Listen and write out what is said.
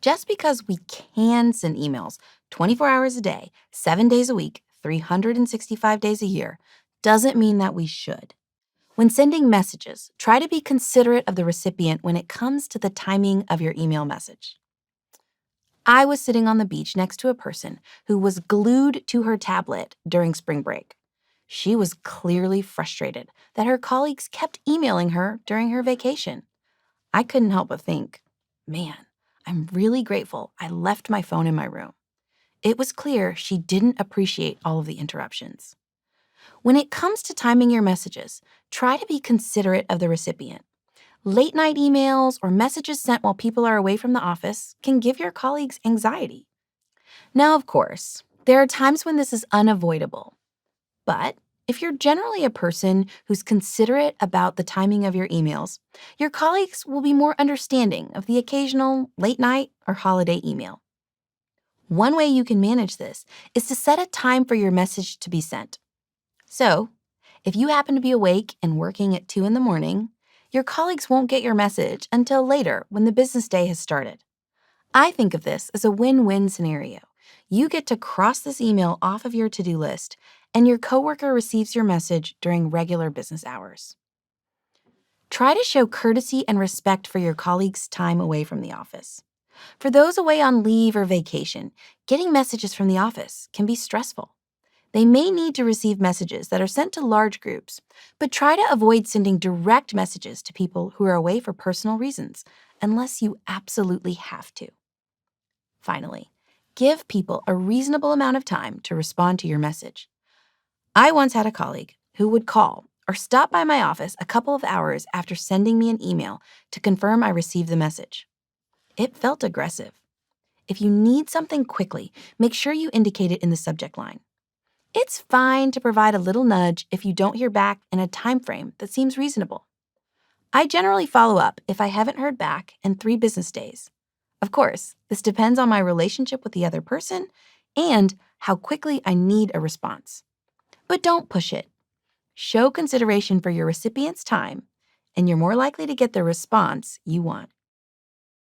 Just because we can send emails 24 hours a day, 7 days a week, 365 days a year, doesn't mean that we should. When sending messages, try to be considerate of the recipient when it comes to the timing of your email message. I was sitting on the beach next to a person who was glued to her tablet during spring break. She was clearly frustrated that her colleagues kept emailing her during her vacation. I couldn't help but think, man, I'm really grateful I left my phone in my room. It was clear she didn't appreciate all of the interruptions. When it comes to timing your messages, try to be considerate of the recipient. Late night emails or messages sent while people are away from the office can give your colleagues anxiety. Now, of course, there are times when this is unavoidable. But if you're generally a person who's considerate about the timing of your emails, your colleagues will be more understanding of the occasional late night or holiday email. One way you can manage this is to set a time for your message to be sent. So, if you happen to be awake and working at 2 in the morning, your colleagues won't get your message until later when the business day has started. I think of this as a win-win scenario. You get to cross this email off of your to-do list, and your coworker receives your message during regular business hours. Try to show courtesy and respect for your colleagues' time away from the office. For those away on leave or vacation, getting messages from the office can be stressful. They may need to receive messages that are sent to large groups, but try to avoid sending direct messages to people who are away for personal reasons, unless you absolutely have to. Finally, give people a reasonable amount of time to respond to your message. I once had a colleague who would call or stop by my office a couple of hours after sending me an email to confirm I received the message. It felt aggressive. If you need something quickly, make sure you indicate it in the subject line. It's fine to provide a little nudge if you don't hear back in a time frame that seems reasonable. I generally follow up if I haven't heard back in 3 business days. Of course, this depends on my relationship with the other person and how quickly I need a response. But don't push it. Show consideration for your recipient's time, and you're more likely to get the response you want.